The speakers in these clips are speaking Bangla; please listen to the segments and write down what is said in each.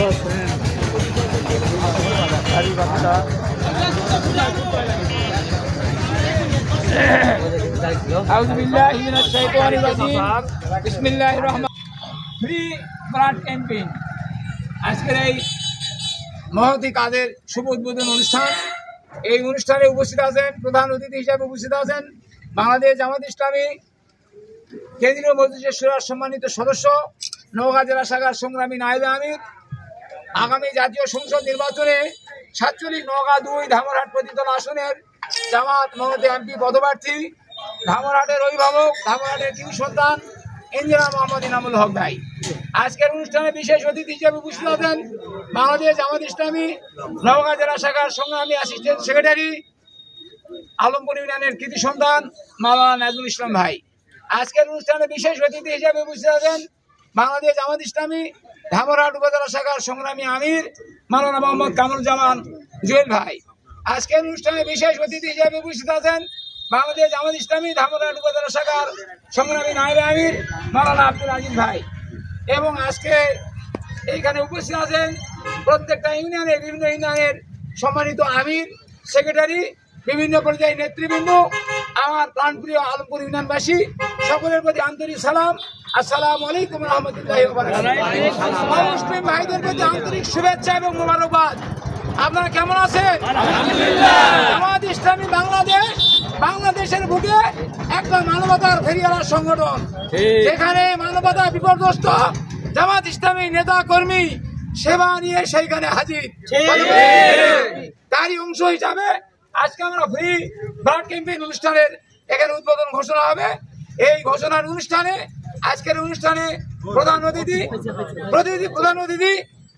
ফ্রি ব্লাড ক্যাম্পেইন আজকের এই মহতি কাজের শুভ উদ্বোধন অনুষ্ঠান। এই অনুষ্ঠানে উপস্থিত আছেন, প্রধান অতিথি হিসেবে উপস্থিত আছেন বাংলাদেশ জামাত ইসলামী কেন্দ্রীয় মজলিসের শুরার সম্মানিত সদস্য, নওগাঁ জেলা শাখার সংগ্রামী নায়েবে আমির। আগামী জাতীয় সংসদ নির্বাচনে 47 নওগাঁ 2 ধামরহাট প্রতিতলা আসনের জামাত মহতি এমপি পদপ্রার্থী, ধামরহাটের অভিভাবক, ধামরহাটের কৃতি সন্তান ইঞ্জিনিয়ার মোহাম্মদ ইনামুল হক ভাই। আজকের অনুষ্ঠানে বিশেষ অতিথি হিসেবে উপস্থিত আছেন বাংলাদেশ জামাত ইসলামী নওগাঁ জেলা শাখার সংগ্রামী অ্যাসিস্ট্যান্ট সেক্রেটারি, আলমপুর ইউনিয়নের কৃতি সন্তান মাওলানা নাজমুল ইসলাম ভাই। আজকের অনুষ্ঠানে বিশেষ অতিথি হিসেবে উপস্থিত আছেন বাংলাদেশ জামাত ইসলামী ধামরহাট উপজেলা শাখার সংগ্রামী আমির মাওলানা মোহাম্মদ কামরুজ্জামান জুয়েল ভাই। আজকের অনুষ্ঠানে বিশেষ অতিথি হিসেবে উপস্থিত আছেন বাংলাদেশ জামাত ইসলামী ধামরহাট উপজেলা শাখার সংগ্রামী নায়েবে আমির মাওলানা আব্দুল আজিজ ভাই। এবং আজকে এইখানে উপস্থিত আছেন প্রত্যেকটা ইউনিয়নের, বিভিন্ন ইউনিয়নের সম্মানিত আমির, সেক্রেটারি, বিভিন্ন পর্যায়ের নেতৃবৃন্দ, আমার প্রাণপ্রিয় আলমপুর ইউনিয়নবাসী, সকলের প্রতি আন্তরিক সালাম। আসসালামু আলাইকুম রহমতুল্লাহি ওয়া বারাকাতুহু। মুসলিম ভাইদের প্রতি আন্তরিক শুভেচ্ছা এবং মোবারকবাদ। আপনারা কেমন আছেন? আলহামদুলিল্লাহ। জামাত ইসলামী বাংলাদেশের বুকে একটা মানবতার ফেরিওয়ালা সংগঠন, যেখানে মানবতা বিপর্যস্ত জামাত ইসলামী নেতা কর্মী সেবা নিয়ে সেইখানে হাজির। তারই অংশ হিসাবে আজকে আমরা ফ্রি ব্লাড ক্যাম্পেইন অনুষ্ঠানের এখানে উদ্বোধন ঘোষণা হবে। এই ঘোষণার অনুষ্ঠানে আজকের অনুষ্ঠানে প্রধান অতিথি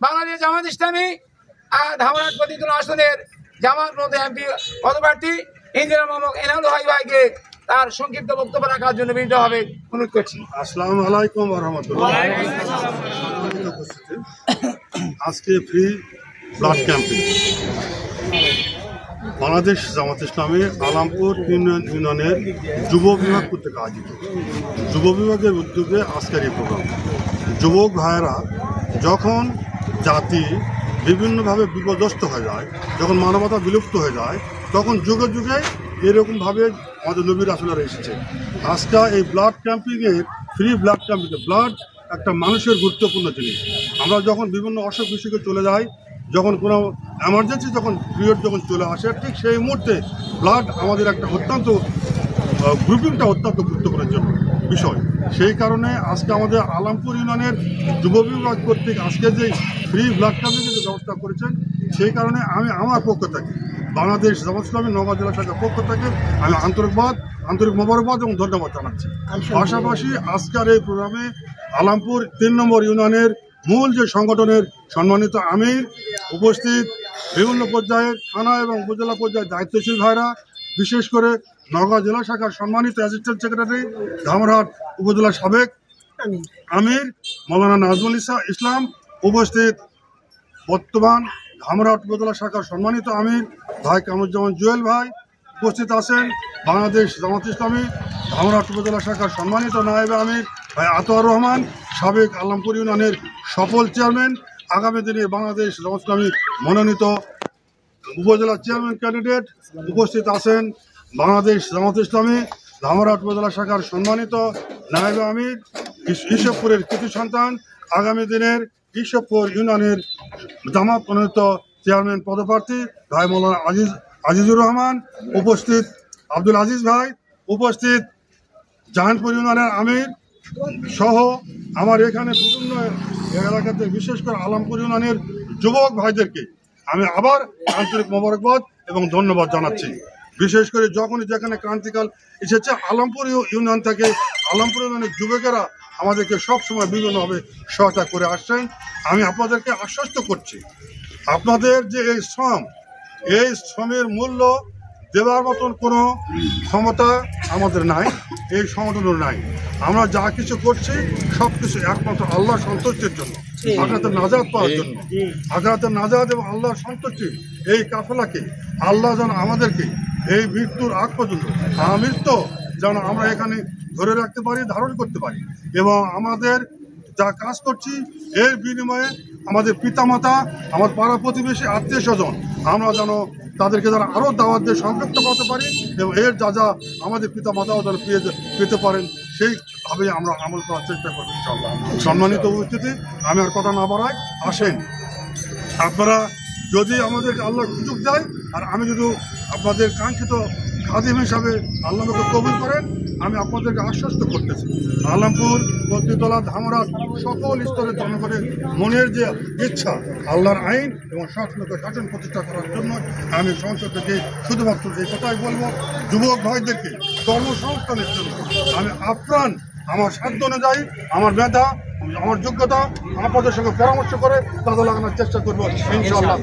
বাংলাদেশ জামাত ইসলামী ধামরহাট প্রতিতলা আসনের জামাত মহতি এমপি পদপ্রার্থী ইঞ্জিনিয়ার মোহাম্মদ ইনামুল হক ভাইকে তার সংক্ষিপ্ত বক্তব্য রাখার জন্য বিনীতভাবে অনুরোধ করছি। আসসালামু আলাইকুম ওয়া রাহমাতুল্লাহ। আজকে free blood campaign Bangladesh Jamaat Islami Alampur ইউনিয়নের যুব বিভাগ কর্তৃক আয়োজিত। যুব বিভাগের উদ্যোগে আজকের এই প্রোগ্রাম। যুবক ভাইয়েরা যখন জাতি বিভিন্নভাবে বিপর্যস্ত হয়ে যায়, যখন মানবতা বিলুপ্ত হয়ে যায়, তখন যুগে যুগে এরকমভাবে আমাদের নবীর রাসূলরা এসেছে। আজকে এই ব্লাড ক্যাম্পিংয়ের ফ্রি ব্লাড ক্যাম্পিং, ব্লাড একটা মানুষের গুরুত্বপূর্ণ জিনিস। আমরা যখন বিভিন্ন অসুখ বিসুখে চলে যাই, যখন কোনো এমার্জেন্সি যখন পিরিয়ড যখন চলে আসে, ঠিক সেই মুহূর্তে ব্লাড আমাদের একটা অত্যন্ত গ্রুপিংটা অত্যন্ত গুরুত্বপূর্ণ জন্য বিষয়। সেই কারণে আজকে আমাদের আলমপুর ইউনিয়নের যুব বিভাগ কর্তৃক আজকে যে ফ্রি ব্লাড ক্যাম্পের যে ব্যবস্থা করেছেন, সেই কারণে আমি আমার পক্ষ থেকে বাংলাদেশ জামাত ইসলামী নওগাঁ জেলা শাখার পক্ষ থেকে আমি আন্তরিক মোবারকবাদ এবং ধন্যবাদ জানাচ্ছি। পাশাপাশি আজকের এই প্রোগ্রামে আলমপুর 3 নম্বর ইউনিয়নের মূল যে সংগঠনের সম্মানিত আমির উপস্থিত, বিভিন্ন পর্যায়ের থানা এবং উপজেলা পর্যায়ের দায়িত্বশীল ভাইরা, বিশেষ করে নওগাঁ জেলা শাখার সম্মানিত অ্যাসিস্ট্যান্ট সেক্রেটারি, ধামরহাট উপজেলার সাবেক আমির মাওলানা নাজমুল ইসলাম উপস্থিত, বর্তমান ধামরহাট উপজেলা শাখার সম্মানিত আমির ভাই কামরুজ্জামান জুয়েল ভাই উপস্থিত আছেন, বাংলাদেশ জামাত ইসলামী ধামরহাট উপজেলা শাখার সম্মানিত নায়েবে আমির ভাই আতোয়ার রহমান, সাবেক আলমপুর ইউনিয়নের সফল চেয়ারম্যান, আগামী দিনে বাংলাদেশ জামাত ইসলামী মনোনীত উপজেলা চেয়ারম্যান ক্যান্ডিডেট উপস্থিত আছেন, বাংলাদেশ জামাত ইসলামী ধামরহাট উপজেলা শাখার সম্মানিত নায়েবে আমির, ঈশ্বরপুরের কৃতি সন্তান, আগামী দিনের ঈশ্বরপুর ইউনিয়নের জামাত মনোনীত চেয়ারম্যান পদপ্রার্থী ভাই মাওলানা আজিজুর রহমান উপস্থিত, আব্দুল আজিজ ভাই উপস্থিত, জাহানপুর ইউনিয়নের আমির সহ আমার এখানে বিভিন্ন এলাকাতে বিশেষ করে আলমপুর ইউনিয়নের যুবক ভাইদেরকে আমি আবার আন্তরিক মোবারকবাদ এবং ধন্যবাদ জানাচ্ছি। বিশেষ করে যখনই যেখানে ক্রান্তিকাল এসেছে, আলমপুর ইউনিয়ন থেকে আলমপুর ইউনিয়নের যুবকেরা আমাদেরকে সবসময় বিভিন্নভাবে সহায়তা করে আসছেন। আমি আপনাদেরকে আশ্বস্ত করছি, আপনাদের যে এই শ্রমের মূল্য দেওয়ার মতন কোনো ক্ষমতা আমাদের নাই, এই সংগঠনের নাই। আমরা যা কিছু করছি সব কিছু একমাত্র আল্লাহর সন্তুষ্টির জন্য, আখিরাতের নাজাত পাওয়ার জন্য। আখিরাতের নাজাত এবং আল্লাহর সন্তুষ্টি এই কাফেলাকে আল্লাহ যেন আমাদেরকে এই মৃত্যুর আগ পর্যন্ত আমৃত্যু যেন আমরা এখানে ধরে রাখতে পারি, ধারণ করতে পারি, এবং আমাদের যা কাজ করছি এর বিনিময়ে আমাদের পিতামাতা, আমার পাড়া প্রতিবেশী, আত্মীয় স্বজন আমরা যেন তাদেরকে যারা আরও দাওয়াত দিয়ে সম্পৃক্ত করতে পারি এবং এর যা যা আমাদের পিতামাতাও যেন পেতে পারেন সেইভাবে আমরা আমল করার চেষ্টা করছি ইনশাআল্লাহ। সম্মানিত উপস্থিতি, আমি আর কথা না বাড়াই, আসেন আপনারা যদি আমাদেরকে আল্লাহ সুযোগ দেয় আর আমি যদি আপনাদের কাঙ্ক্ষিত খাদিম হিসাবে আল্লাহ আমাকে কবুল করেন, আমি আপনাদেরকে আশ্বস্ত করতেছি আলমপুর, কর্তৃতলা, ধামরা সকল স্তরের জনগণের মনের যে ইচ্ছা আল্লাহর আইন এবং শাসন প্রতিষ্ঠা করার জন্য আমি সংসদ থেকে শুধুমাত্র এই কথাই বলবো, যুবক ভাইদেরকে কর্মসংস্থানের জন্য আমি আপ্রাণ আমার সাধ্য অনুযায়ী আমার মেধা, আমার যোগ্যতা আপনাদের সঙ্গে পরামর্শ করে কাজে লাগানোর চেষ্টা করবো ইনশাআল্লাহ।